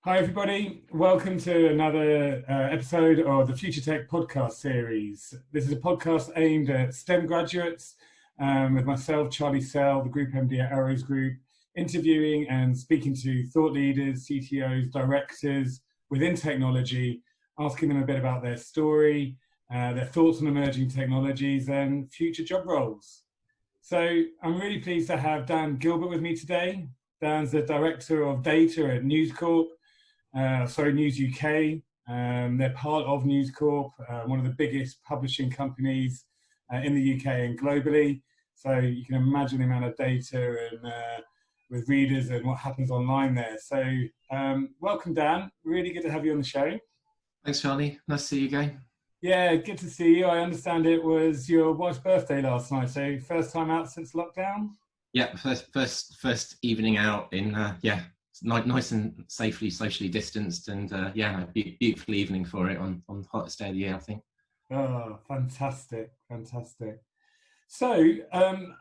Hi, everybody. Welcome to another episode of the Future Tech podcast series. This is a podcast aimed at STEM graduates with myself, Charlie Sell, the Group MD at Arrows Group, interviewing and speaking to thought leaders, CTOs, directors within technology, asking them a bit about their story, their thoughts on emerging technologies and future job roles. So I'm really pleased to have Dan Gilbert with me today. Dan's the Director of Data at News Corp. News UK. They're part of News Corp, one of the biggest publishing companies in the UK and globally. So you can imagine the amount of data and with readers and what happens online there. So welcome, Dan. Really good to have you on the show. Thanks, Charlie. Nice to see you again. Yeah, good to see you. I understand it was your wife's birthday last night. So first time out since lockdown? Yeah, first evening out in nice and safely socially distanced, and a beautiful evening for it on the hottest day of the year, I think. Oh, fantastic. So,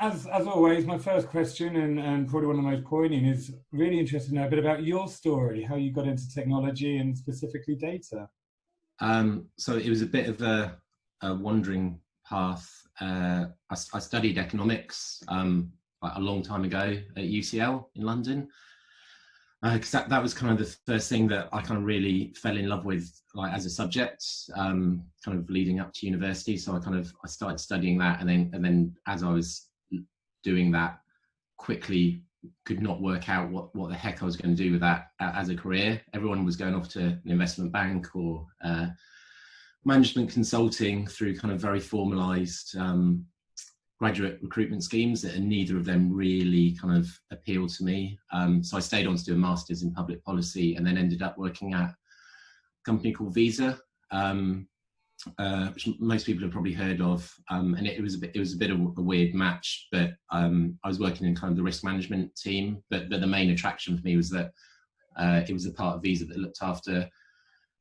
as always, my first question, and probably one of the most poignant, is really interested to know a bit about your story, how you got into technology and specifically data. So it was a bit of a wandering path. I studied economics a long time ago at UCL in London. Because that was kind of the first thing that I kind of really fell in love with, like as a subject, kind of leading up to university. So I started studying that, and then as I was doing that, quickly could not work out what the heck I was going to do with that as a career. Everyone was going off to an investment bank or management consulting through kind of very formalized graduate recruitment schemes, and neither of them really kind of appealed to me. So I stayed on to do a master's in public policy, and then ended up working at a company called Visa, which most people have probably heard of. And it was a bit of a weird match, but I was working in kind of the risk management team. But the main attraction for me was that it was a part of Visa that looked after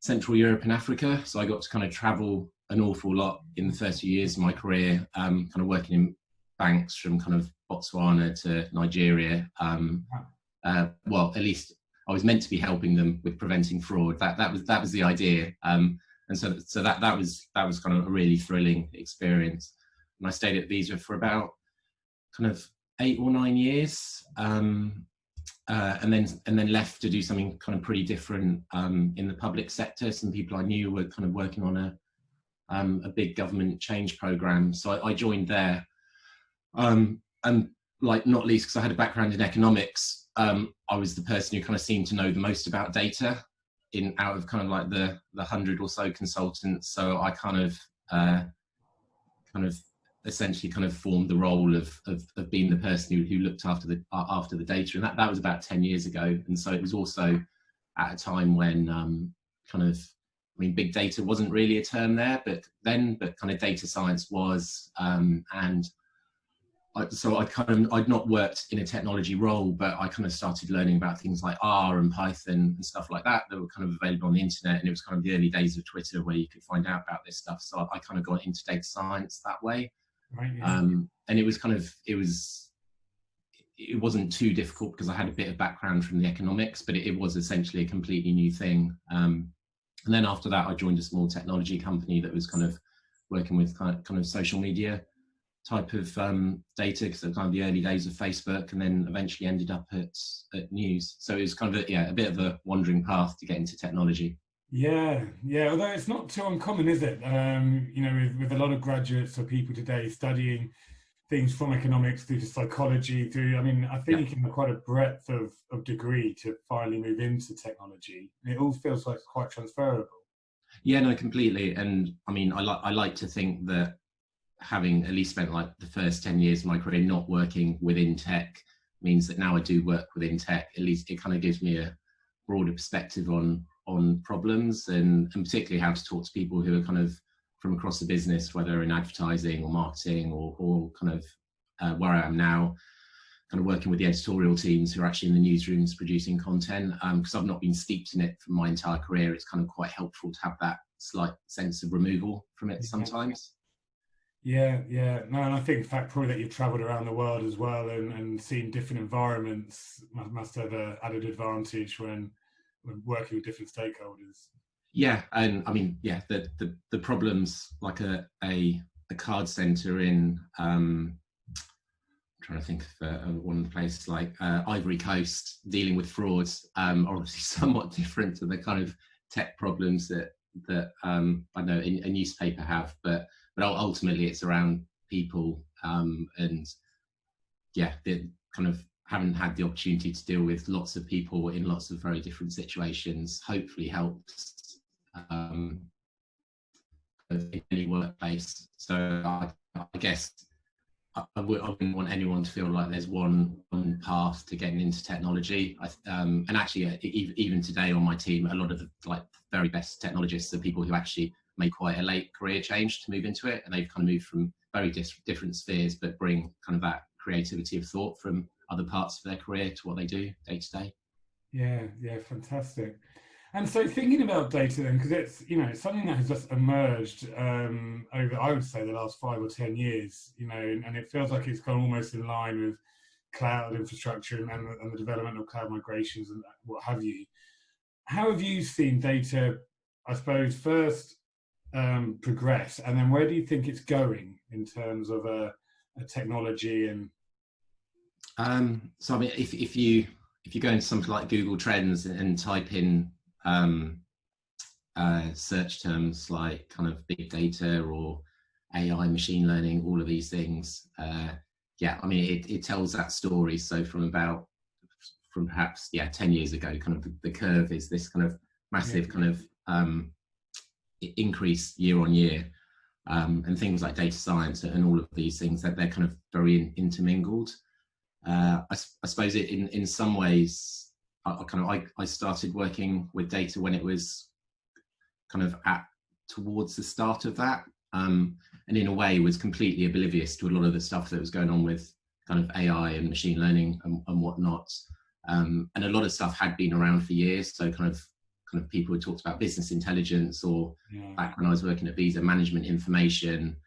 Central Europe and Africa. So I got to kind of travel an awful lot in the first few years of my career, kind of working in banks from kind of Botswana to Nigeria. Well, at least I was meant to be helping them with preventing fraud. That was the idea. And so that was kind of a really thrilling experience. And I stayed at Visa for about kind of 8 or 9 years. And then left to do something kind of pretty different in the public sector. Some people I knew were kind of working on a big government change program, so I joined there. And like not least because I had a background in economics, I was the person who kind of seemed to know the most about data out of kind of like the 100 or so consultants. So I kind of essentially kind of formed the role of being the person who looked after the data, and that was about 10 years ago. And so it was also at a time when big data wasn't really a term there, but kind of data science was, and I'd not worked in a technology role, but I kind of started learning about things like R and Python and stuff like that were kind of available on the internet. And it was kind of the early days of Twitter where you could find out about this stuff. So I kind of got into data science that way. Right, yeah. And it wasn't too difficult because I had a bit of background from the economics, but it was essentially a completely new thing. And then after that, I joined a small technology company that was kind of working with kind of social media type of data, because it was kind of the early days of Facebook, and then eventually ended up at News. So it was kind of a bit of a wandering path to get into technology. Yeah. Although it's not too uncommon, is it? With a lot of graduates or people today studying things from economics through to psychology, I think you can have quite a breadth of degree to finally move into technology. It all feels like it's quite transferable. Yeah, no, completely. And I mean, I like to think that having at least spent like the first 10 years of my career not working within tech means that now I do work within tech. At least it kind of gives me a broader perspective on problems, and particularly how to talk to people who are kind of from across the business, whether in advertising or marketing or kind of where I am now, kind of working with the editorial teams who are actually in the newsrooms producing content. Because I've not been steeped in it for my entire career, it's kind of quite helpful to have that slight sense of removal from it sometimes. Yeah. No, and I think the fact probably that you've travelled around the world as well and seen different environments must have an added advantage when when working with different stakeholders. Yeah, and I mean, yeah, the problems like a card center in I'm trying to think of one place like Ivory Coast dealing with frauds are obviously somewhat different to the kind of tech problems that I know a newspaper have, but ultimately it's around people, and yeah, they kind of haven't had the opportunity to deal with lots of people in lots of very different situations. Hopefully helps in any workplace. So I guess I wouldn't want anyone to feel like there's one path to getting into technology. And actually, even today on my team, a lot of the like very best technologists are people who actually made quite a late career change to move into it, and they've kind of moved from very different spheres, but bring kind of that creativity of thought from other parts of their career to what they do day to day. Yeah, fantastic. And so thinking about data then, because it's, it's something that has just emerged over, I would say, the last 5 or 10 years, and it feels like it's gone almost in line with cloud infrastructure and the development of cloud migrations and what have you. How have you seen data, I suppose, first progress, and then where do you think it's going in terms of a technology and... So I mean, if you go into something like Google Trends and type in search terms like kind of big data or AI, machine learning, all of these things, yeah, I mean, it tells that story. So from perhaps 10 years ago, kind of the curve is this kind of massive kind of increase year on year, and things like data science and all of these things, that they're kind of very intermingled. I suppose in some ways, I started working with data when it was kind of towards the start of that, and in a way was completely oblivious to a lot of the stuff that was going on with kind of AI and machine learning and whatnot. And a lot of stuff had been around for years. So kind of people who talked about business intelligence, or back when I was working at Visa, management information,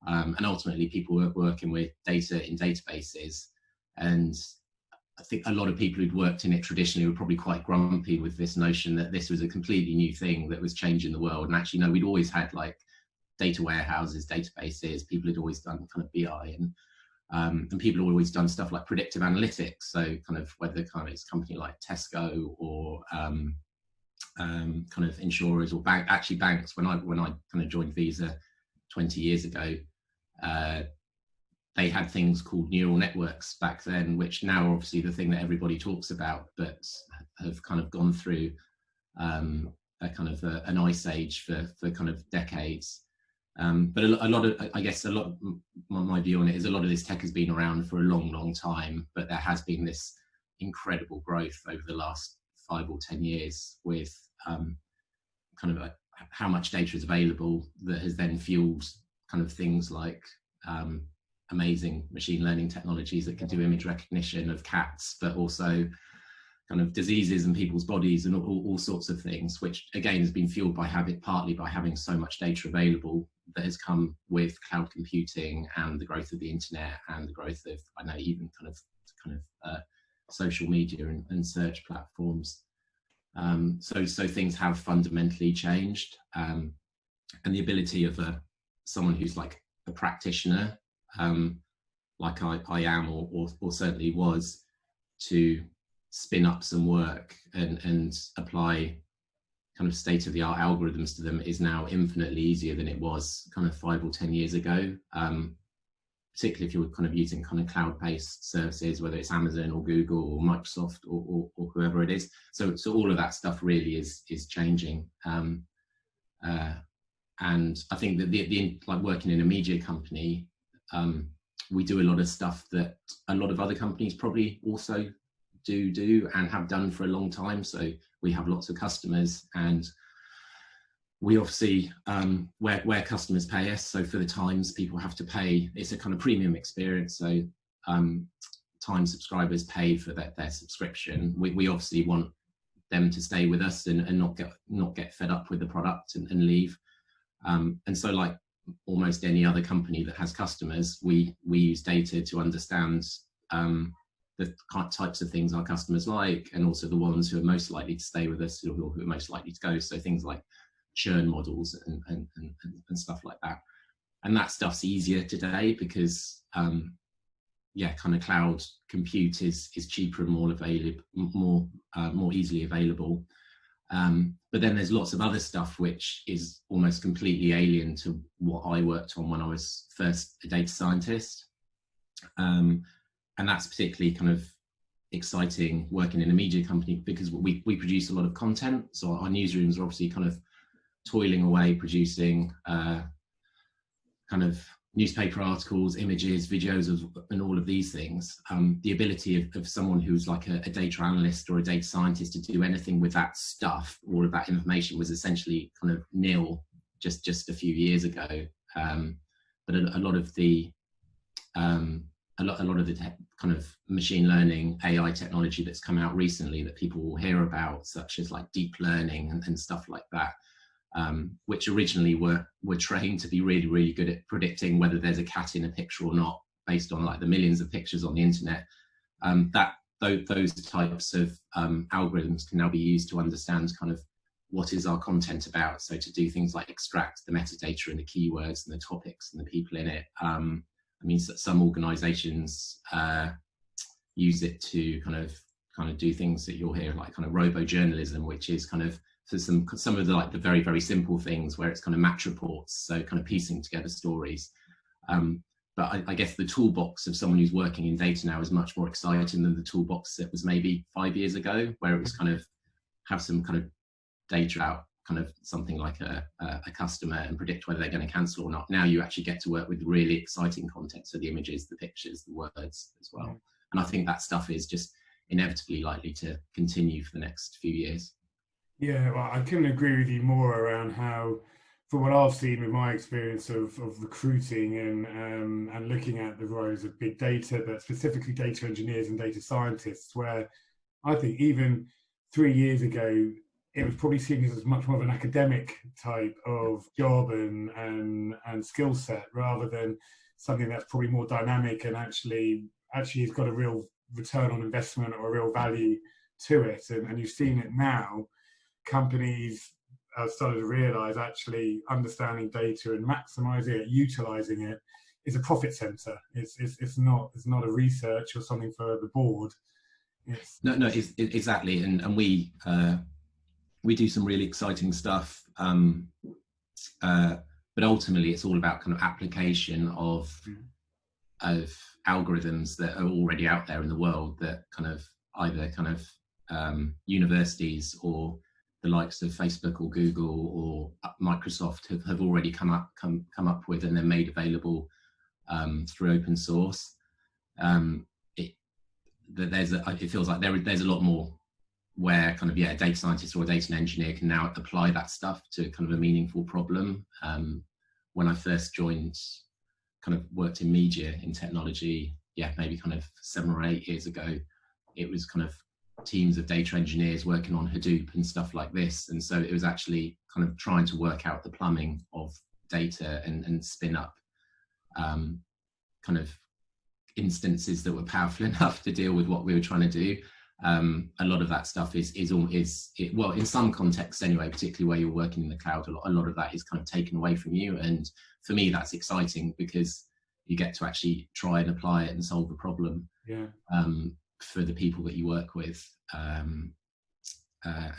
and ultimately people were working with data in databases. And I think a lot of people who'd worked in it traditionally were probably quite grumpy with this notion that this was a completely new thing that was changing the world. And actually, no, we'd always had like data warehouses, databases. People had always done kind of BI, and people had always done stuff like predictive analytics. So kind of whether kind of it's a company like Tesco or kind of insurers or banks. When I kind of joined Visa 20 years ago, they had things called neural networks back then, which now are obviously the thing that everybody talks about, but have kind of gone through a kind of an ice age for kind of decades. But a lot of, I guess, my view on it is a lot of this tech has been around for a long, long time, but there has been this incredible growth over the last 5 or 10 years with kind of how much data is available that has then fueled kind of things like amazing machine learning technologies that can do image recognition of cats, but also kind of diseases in people's bodies and all sorts of things, which again has been fueled partly by having so much data available that has come with cloud computing and the growth of the internet and the growth of, I know, even kind of social media and search platforms. So things have fundamentally changed, and the ability of someone who's like a practitioner, like I am or certainly was, to spin up some work and apply kind of state-of-the-art algorithms to them is now infinitely easier than it was kind of 5 or 10 years ago, particularly if you're kind of using kind of cloud-based services, whether it's Amazon or Google or Microsoft or whoever it is. So all of that stuff really is changing. And I think that the like working in a media company, we do a lot of stuff that a lot of other companies probably also do and have done for a long time. So we have lots of customers, and we obviously where customers pay us. So for the Times, people have to pay. It's a kind of premium experience. So Times subscribers pay for their subscription. We obviously want them to stay with us and not get fed up with the product and leave. And so, like almost any other company that has customers, we use data to understand the types of things our customers like, and also the ones who are most likely to stay with us or who are most likely to go. So things like churn models and stuff like that. And that stuff's easier today because kind of cloud compute is cheaper and more available, more easily available. But then there's lots of other stuff which is almost completely alien to what I worked on when I was first a data scientist. And that's particularly kind of exciting working in a media company because we produce a lot of content. So our newsrooms are obviously kind of toiling away, producing kind of newspaper articles, images, videos, and all of these things. The ability of someone who's like a data analyst or a data scientist to do anything with that stuff, all of that information, was essentially kind of nil just a few years ago. But a lot of the kind of machine learning AI technology that's come out recently that people will hear about, such as like deep learning and stuff like that, which originally were trained to be really, really good at predicting whether there's a cat in a picture or not, based on like the millions of pictures on the internet. Those types of algorithms can now be used to understand kind of what is our content about. So to do things like extract the metadata and the keywords and the topics and the people in it. I mean, some organizations use it to kind of do things that you'll hear, like kind of robo-journalism, which is kind of for some of the like the very, very simple things where it's kind of match reports, so kind of piecing together stories. But I guess the toolbox of someone who's working in data now is much more exciting than the toolbox that was maybe 5 years ago, where it was kind of have some kind of data out, kind of something like a customer, and predict whether they're going to cancel or not. Now you actually get to work with really exciting content, so the images, the pictures, the words as well. And I think that stuff is just inevitably likely to continue for the next few years. Yeah, well, I couldn't agree with you more around how, from what I've seen with my experience of recruiting and looking at the roles of big data, but specifically data engineers and data scientists, where I think even 3 years ago, it was probably seen as much more of an academic type of job and skill set, rather than something that's probably more dynamic and actually has got a real return on investment or a real value to it. And you've seen it now. Companies have started to realize actually understanding data and maximizing it, utilizing it, is a profit center. It's not a research or something for the board. No, exactly. And we do some really exciting stuff, but ultimately it's all about kind of application of algorithms that are already out there in the world, that kind of either kind of universities or the likes of Facebook or Google or Microsoft have already come up with, and they're made available through open source. It feels like there's a lot more where kind of, a data scientist or a data engineer can now apply that stuff to kind of a meaningful problem. When I first joined, kind of worked in media, in technology, maybe kind of 7 or 8 years ago, it was kind of teams of data engineers working on Hadoop and stuff like this. And so it was actually kind of trying to work out the plumbing of data and spin up kind of instances that were powerful enough to deal with what we were trying to do. A lot of that stuff is well, in some contexts anyway, particularly where you're working in the cloud, a lot of that is kind of taken away from you. And for me, that's exciting because you get to actually try and apply it and solve the problem for the people that you work with. And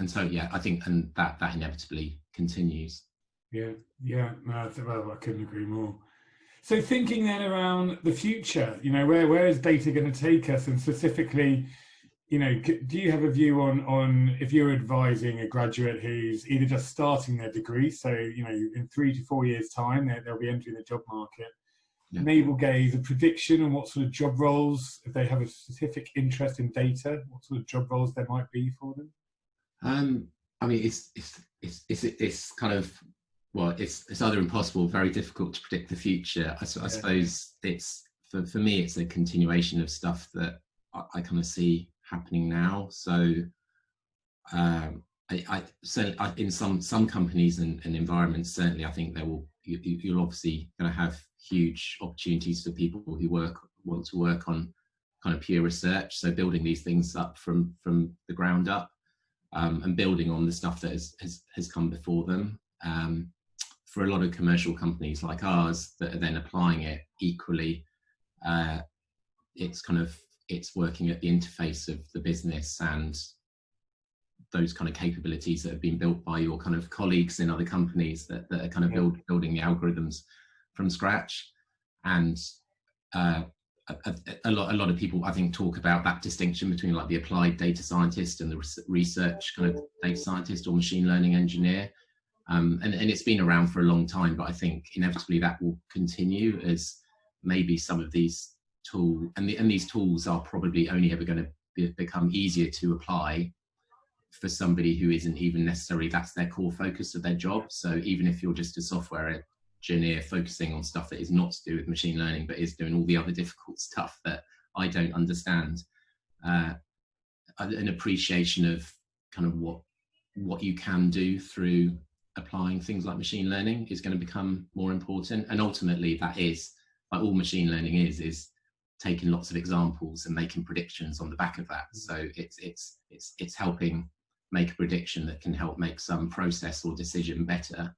so, I think, and that inevitably continues. No, well, I couldn't agree more. So thinking then around the future, where is data going to take us? And specifically, do you have a view on if you're advising a graduate who's either just starting their degree, so, in 3 to 4 years' time, they'll be entering the job market, navel gaze, a prediction on what sort of job roles, if they have a specific interest in data, what sort of job roles there might be for them? I mean, it's kind of, well, it's either impossible or very difficult to predict the future. I suppose it's, for me, it's a continuation of stuff that I kind of see happening now. So I certainly, in some companies and environments, certainly I think you're obviously going to have huge opportunities for people who want to work on kind of pure research. So building these things up from the ground up, and building on the stuff that has come before them. For a lot of commercial companies like ours that are then applying it equally, it's working at the interface of the business and those kind of capabilities that have been built by your kind of colleagues in other companies that are kind of building the algorithms from scratch. And a lot of people, I think, talk about that distinction between like the applied data scientist and the research kind of data scientist or machine learning engineer. And it's been around for a long time, but I think inevitably that will continue as maybe some of these tools, and these tools are probably only ever going to become easier to apply for somebody who isn't even necessarily that's their core focus of their job. So even if you're just a software engineer focusing on stuff that is not to do with machine learning, but is doing all the other difficult stuff that I don't understand, an appreciation of kind of what you can do through applying things like machine learning is going to become more important. And ultimately that is, like all machine learning is taking lots of examples and making predictions on the back of that. So it's helping make a prediction that can help make some process or decision better.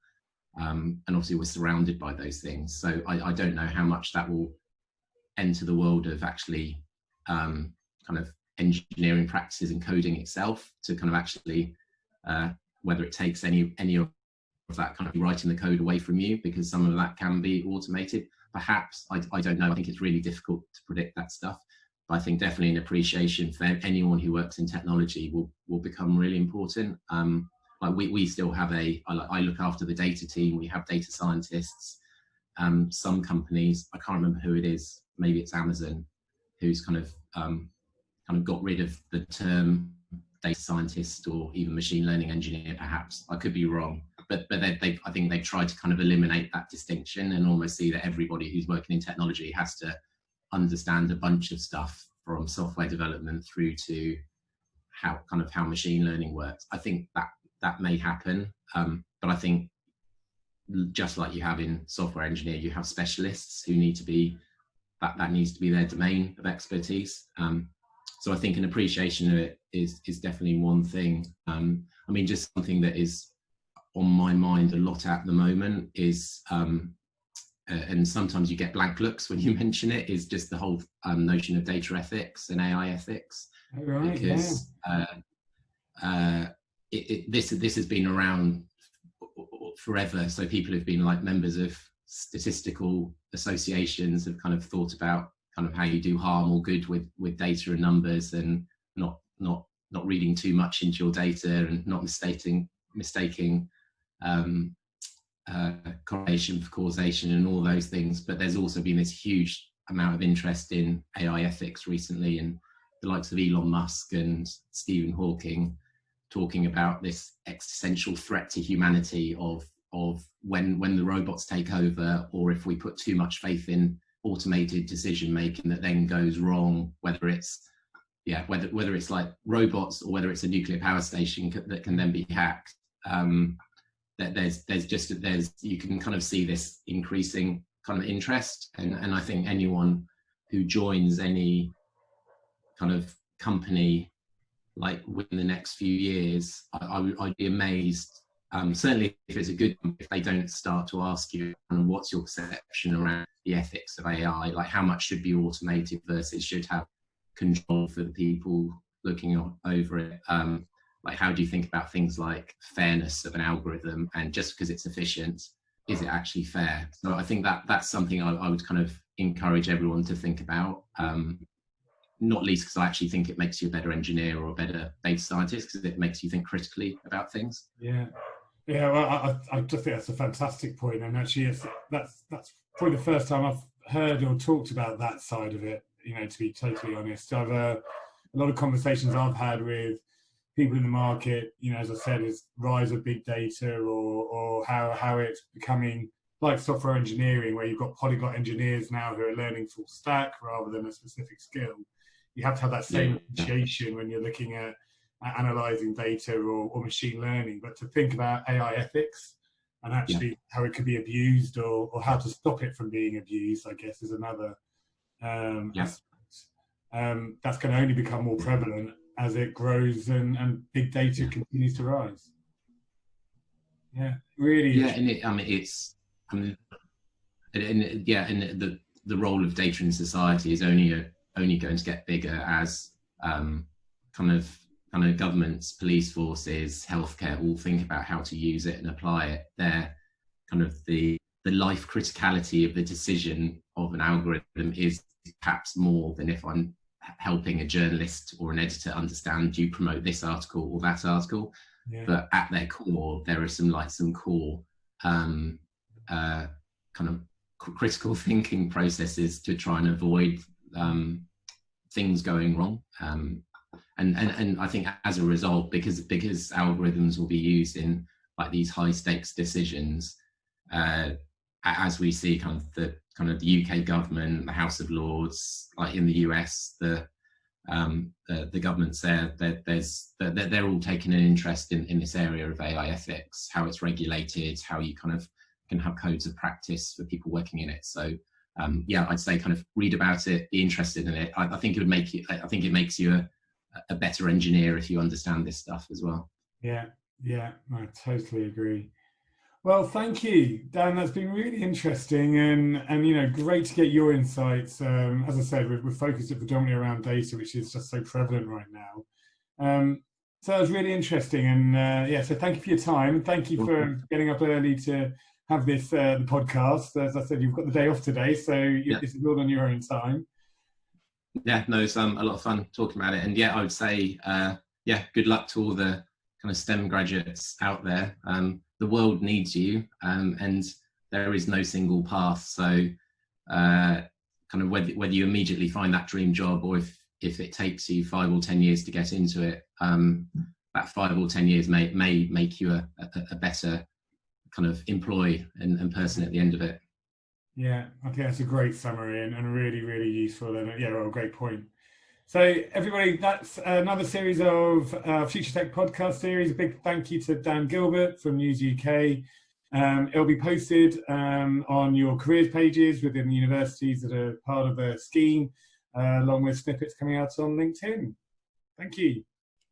And obviously we're surrounded by those things. So I don't know how much that will enter the world of actually kind of engineering practices and coding itself to kind of actually, whether it takes any of that kind of writing the code away from you, because some of that can be automated. Perhaps, I don't know. I think it's really difficult to predict that stuff. But I think definitely an appreciation for anyone who works in technology will become really important. Like we still have I look after the data team. We have data scientists. Some companies, I can't remember who it is. Maybe it's Amazon, who's kind of got rid of the term data scientist or even machine learning engineer. Perhaps I could be wrong, but I think they've tried to kind of eliminate that distinction and almost see that everybody who's working in technology has to understand a bunch of stuff from software development through to how machine learning works. I think that may happen, but I think just like you have in software engineer, you have specialists who need to be that needs to be their domain of expertise. So I think an appreciation of it is definitely one thing. I mean, just something that is on my mind a lot at the moment is, and sometimes you get blank looks when you mention it, is just the whole notion of data ethics and AI ethics. Right, because this has been around forever. So people have been like members of statistical associations have kind of thought about kind of how you do harm or good with data and numbers, and not reading too much into your data and not mistaking correlation for causation and all those things. But there's also been this huge amount of interest in AI ethics recently, and the likes of Elon Musk and Stephen Hawking talking about this existential threat to humanity of when the robots take over, or if we put too much faith in automated decision making that then goes wrong, whether it's like robots or whether it's a nuclear power station that can then be hacked. There's you can kind of see this increasing kind of interest, and I think anyone who joins any kind of company like within the next few years, I'd be amazed. Certainly if it's a good one, if they don't start to ask you what's your perception around the ethics of AI, like how much should be automated versus should have control for the people looking over it. Like how do you think about things like fairness of an algorithm, and just because it's efficient, is it actually fair? So I think that's something I would kind of encourage everyone to think about. Not least because I actually think it makes you a better engineer or a better data scientist, because it makes you think critically about things. Yeah. Well, I just think that's a fantastic point, and actually, that's probably the first time I've heard or talked about that side of it. You know, to be totally honest, I've a lot of conversations I've had with people in the market. You know, as I said, is rise of big data, or how it's becoming like software engineering, where you've got polyglot engineers now who are learning full stack rather than a specific skill. You have to have that same appreciation when you're looking at analyzing data or machine learning, but to think about AI ethics and actually how it could be abused, or how to stop it from being abused, I guess, is another aspect. that's going to only become more prevalent as it grows and big data continues to rise. Yeah, really. Yeah, and the role of data in society is only going to get bigger as kind of governments, police forces, healthcare all think about how to use it and apply it. They're kind of the life criticality of the decision of an algorithm is perhaps more than if I'm helping a journalist or an editor understand, do you promote this article or that article? Yeah. But at their core, there are some core kind of critical thinking processes to try and avoid things going wrong. And I think as a result, because algorithms will be used in like these high stakes decisions, as we see kind of the UK government, the House of Lords, like in the US, the governments there, they're all taking an interest in this area of AI ethics, how it's regulated, how you kind of can have codes of practice for people working in it. So I'd say kind of read about it, be interested in it. I think it makes you a better engineer if you understand this stuff as well. Yeah, I totally agree. Well, thank you, Dan. That's been really interesting and great to get your insights. As I said, we're focused predominantly around data, which is just so prevalent right now. So that was really interesting, and so thank you for your time. Thank you for getting up early to have this the podcast. As I said, you've got the day off today, so this is all on your own time. Yeah, no, it's a lot of fun talking about it, and I would say, good luck to all the kind of STEM graduates out there. The world needs you, and there is no single path. So, kind of whether you immediately find that dream job, or if it takes you 5 or 10 years to get into it, that 5 or 10 years may make you a better kind of employee and person at the end of it. Yeah, I think that's a great summary and really, really useful. And great point. So everybody, that's another series of Future Tech podcast series. A big thank you to Dan Gilbert from News UK. It'll be posted on your careers pages within the universities that are part of the scheme, along with snippets coming out on LinkedIn. Thank you.